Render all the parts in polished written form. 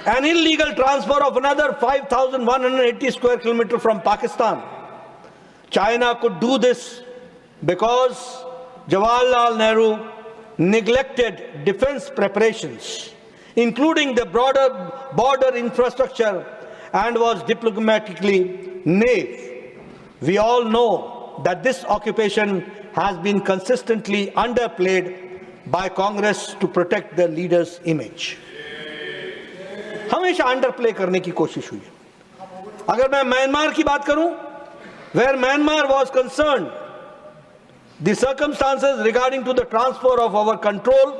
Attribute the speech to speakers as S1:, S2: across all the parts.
S1: an illegal transfer of another 5,180 square kilometers from Pakistan. China could do this because Jawaharlal Nehru neglected defense preparations, including the broader border infrastructure, and was diplomatically naive. We all know that this occupation has been consistently underplayed by Congress to protect the leader's image. हमेशा अंडरप्ले करने की कोशिश हुई है। अगर मैं Myanmar की बात करूं, where Myanmar was concerned, the circumstances regarding to the transfer of our control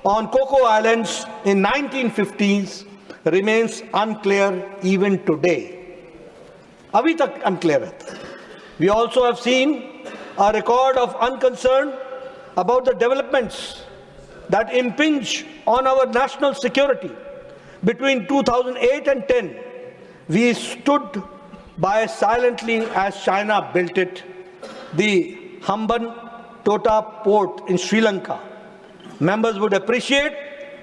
S1: on Coco Islands in 1950s remains unclear even today. अभी तक unclear है। We also have seen a record of unconcern about the developments that impinge on our national security. Between 2008 and 10, we stood by silently as China built it, the Hamban Tota port in Sri Lanka. Members would appreciate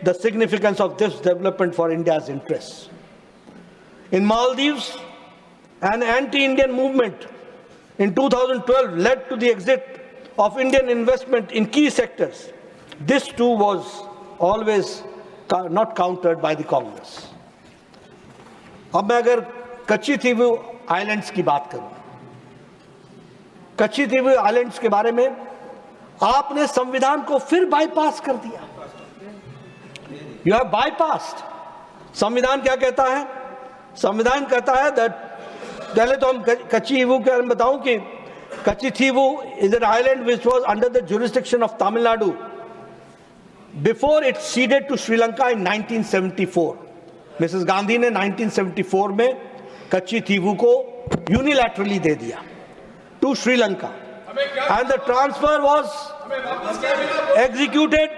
S1: the significance of this development for India's interests. In Maldives, an anti-Indian movement in 2012 led to the exit of Indian investment in key sectors. This too was always not countered by the Congress. अब मैं अगर कच्ची थीवू islands की बात करूं, कच्ची थीवू islands के बारे में आपने संविधान को फिर बाईपास कर दिया। You have bypassed. संविधान क्या कहता है? संविधान कहता है दैट, पहले तो हम कच्ची थीवू के बारे में बताऊं कि Katchatheevu is an island which was under the jurisdiction of Tamil Nadu before it ceded to Sri Lanka in 1974. Mrs. Gandhi ने 1974 में कच्ची थीवू को unilaterally दे दिया to Sri Lanka, and the transfer was executed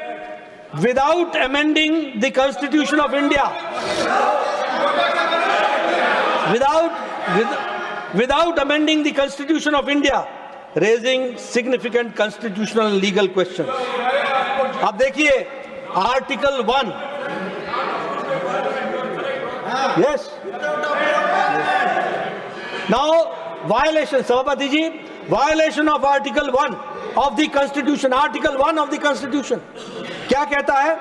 S1: without amending the Constitution of India. Without amending the Constitution of India, raising significant constitutional and legal questions. अब देखिए article 1, yes, now violation, सभापति जी, violation of article 1 of the constitution, article 1 of the constitution क्या कहता है?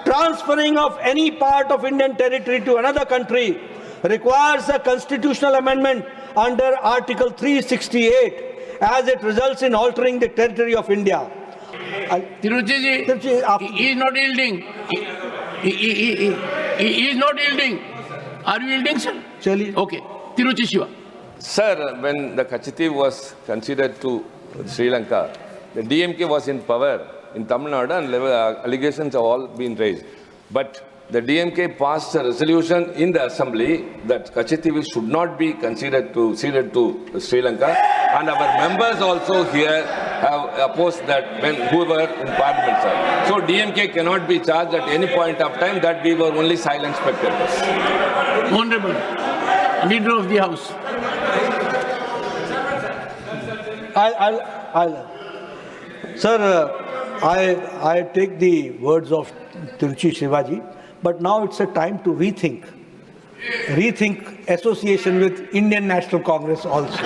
S1: Transferring of any part of Indian territory to another country requires a constitutional amendment under article 368 as it results in altering the territory of India.
S2: Tiruchi ji, he is not yielding. He is not yielding. Are you yielding, sir?
S1: Chali.
S2: Okay. Tiruchi Shiva.
S3: Sir, when the Kachiti was considered to Sri Lanka, the DMK was in power in Tamil Nadu and allegations have all been raised. But the DMK passed a resolution in the assembly that Kachiti should not be ceded to Sri Lanka, and our members also here have opposed that when whoever in parliament, sir. So DMK cannot be charged at any point of time that we were only silent spectators.
S2: Honorable Leader of the House.
S1: Sir, I take the words of Tiruchi Shivaji, but now it's a time to rethink association with Indian National Congress also.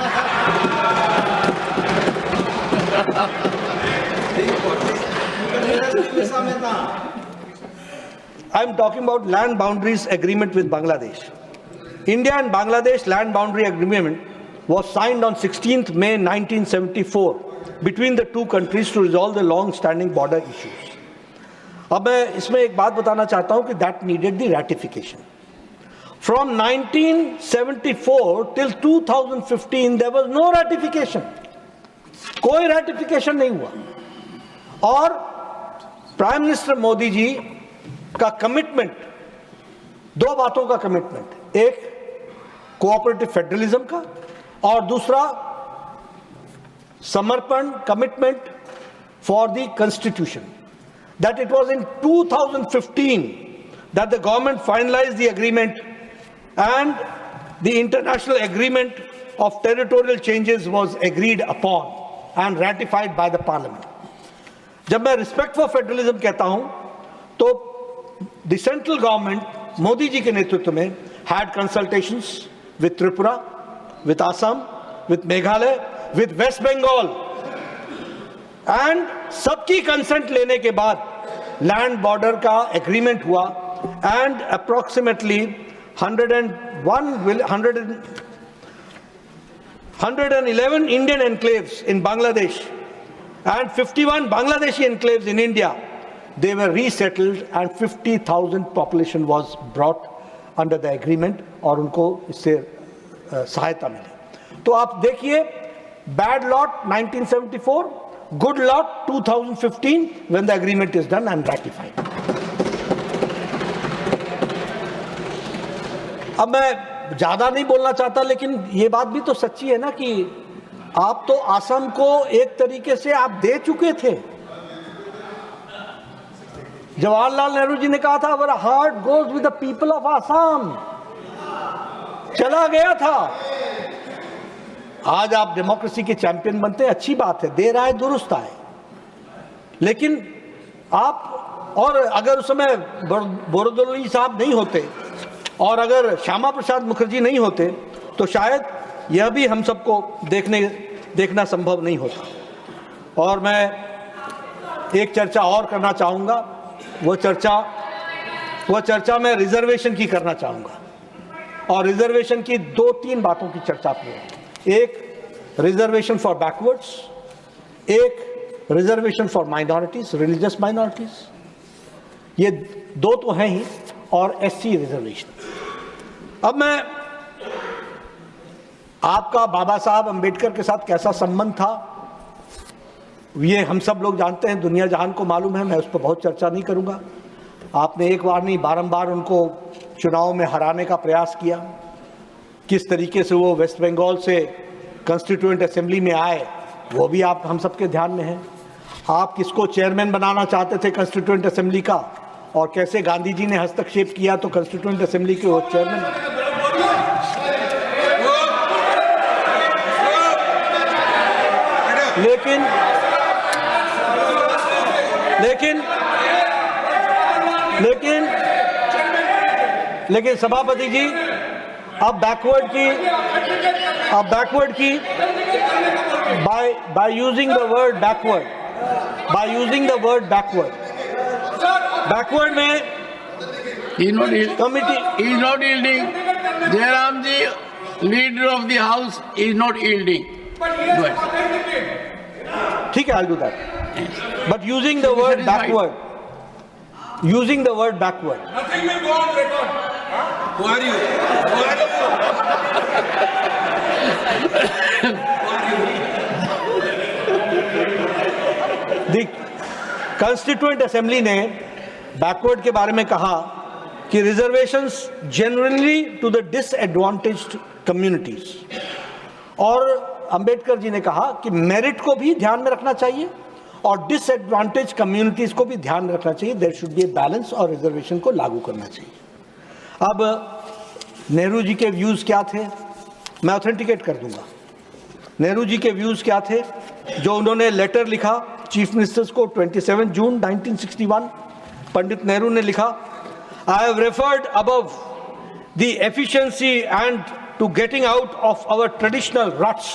S1: I'm talking about land boundaries agreement with Bangladesh. India and Bangladesh land boundary agreement was signed on 16th May 1974 between the two countries to resolve the long-standing border issues. अब मैं इसमें एक बात बताना चाहता हूं कि that needed the ratification. From 1974 till 2015 there was no ratification. कोई ratification नहीं हुआ. और प्राइम मिनिस्टर मोदी जी का कमिटमेंट, दो बातों का कमिटमेंट, एक कोऑपरेटिव फेडरलिज्म का और दूसरा समर्पण, commitment for the constitution. That it was in 2015 that the government finalized the agreement and the international agreement of territorial changes was agreed upon and ratified by the parliament. जब मैं respect for federalism कहता हूं तो the central government Modi ji के नेतृत्व में had consultations with Tripura, with Assam, with Meghalaya, with West Bengal, and सबकी consent लेने के बाद land border का agreement हुआ, and approximately 111 Indian enclaves in Bangladesh and 51 Bangladeshi enclaves in India, they were resettled and 50,000 population was brought under the agreement और उनको इससे सहायता मिली। तो आप देखिए, bad lot 1974, good lot 2015 when the agreement is done and ratified. अब मैं ज्यादा नहीं बोलना चाहता, लेकिन ये बात भी तो सच्ची है ना कि आप तो असम को एक तरीके से आप दे चुके थे। जवाहरलाल नेहरू जी ने कहा था, our heart goes with the people of Assam, चला गया था। आज आप डेमोक्रेसी के चैंपियन बनते हैं, अच्छी बात है, दे रहा है, दुरुस्त है, लेकिन आप, और अगर उस समय बोरदोलोई साहब नहीं होते और अगर श्यामा प्रसाद मुखर्जी नहीं होते तो शायद यह भी हम सबको देखना संभव नहीं होता। और मैं एक चर्चा और करना चाहूँगा, वो चर्चा मैं रिजर्वेशन की करना चाहूँगा, और रिजर्वेशन की 2-3 बातों की चर्चा करूँ। एक रिजर्वेशन फॉर बैकवर्ड्स, एक reservation for minorities, religious minorities, ये दो तो हैं ही, और एससी रिजर्वेशन। अब मैं, आपका बाबा साहब अंबेडकर के साथ कैसा संबंध था ये हम सब लोग जानते हैं, दुनिया जहान को मालूम है, मैं उस पर बहुत चर्चा नहीं करूंगा। आपने एक बार नहीं, बारंबार उनको चुनाव में हराने का प्रयास किया। किस तरीके से वो वेस्ट बंगाल से कॉन्स्टिट्यूएंट असेंबली में आए वो भी आप हम सबके ध्यान में है। आप किसको चेयरमैन बनाना चाहते थे कॉन्स्टिट्यूएंट असेंबली का, और कैसे गांधी जी ने हस्तक्षेप किया तो कॉन्स्टिट्यूएंट असेंबली के वो चेयरमैन। लेकिन सभापति जी, अब बैकवर्ड की by using the word backward में
S2: He is not yielding. Jairam ji, leader of the house, is not yielding.
S1: ठीक है, I'll do that. But using the word backward. Nothing will go on record. Who are you? The Constituent Assembly ने backward के बारे में कहा कि reservations generally to the disadvantaged communities, और अंबेडकर जी ने कहा कि मेरिट को भी ध्यान में रखना चाहिए और डिसएडवांटेज कम्युनिटीज को भी ध्यान में रखना चाहिए। There should be a balance, और रिजर्वेशन को लागू करना चाहिए। अब नेहरू जी के व्यूज क्या थे, मैं ऑथेंटिकेट कर दूंगा। नेहरू जी के व्यूज क्या थे, जो उन्होंने लेटर लिखा चीफ मिनिस्टर्स को 27 जून 1961, पंडित नेहरू ने लिखा, I have referred above the efficiency and to getting out of our traditional ruts,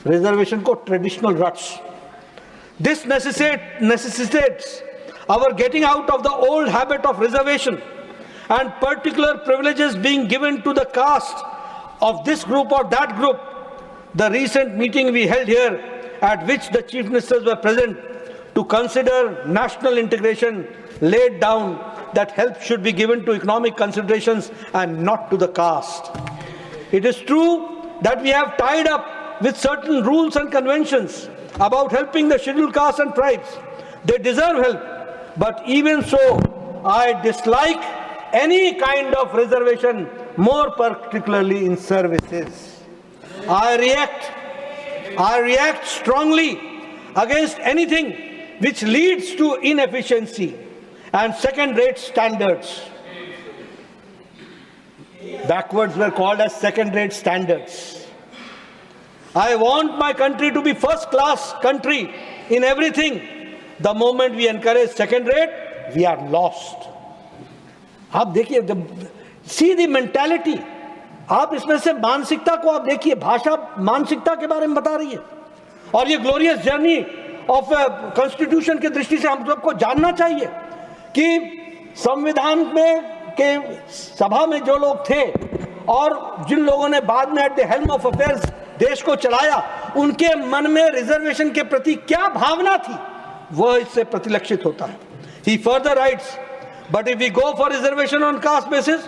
S1: reservation को traditional ruts, this necessitates our getting out of the old habit of reservation and particular privileges being given to the caste of this group or that group. The recent meeting we held here, at which the chief ministers were present to consider national integration, laid down that help should be given to economic considerations and not to the caste. It is true that we have tied up with certain rules and conventions about helping the scheduled castes and tribes. They deserve help, but even so, I dislike any kind of reservation, more particularly in services. I react strongly against anything which leads to inefficiency and second-rate standards. Backwards were called as second-rate standards. I want my country to be first-class country in everything. The moment we encourage second-rate, we are lost. आप देखिए, सी दी mentality, आप इसमें से मानसिकता को आप देखिए, भाषा मानसिकता के बारे में बता रही है। और ये ग्लोरियस जर्नी ऑफ कॉन्स्टिट्यूशन की दृष्टि से हम सबको जानना चाहिए कि संविधान में के सभा में जो लोग थे और जिन लोगों ने बाद में at the helm of affairs देश को चलाया, उनके मन में रिजर्वेशन के प्रति क्या भावना थी, वह इससे प्रतिलक्षित होता है। He further writes, but if we go for reservation on caste basis,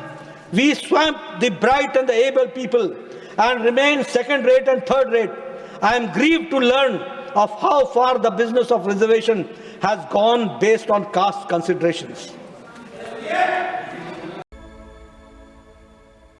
S1: we swamp the bright and the able people and remain second rate and third rate. I am grieved to learn of how far the business of reservation has gone based on caste considerations.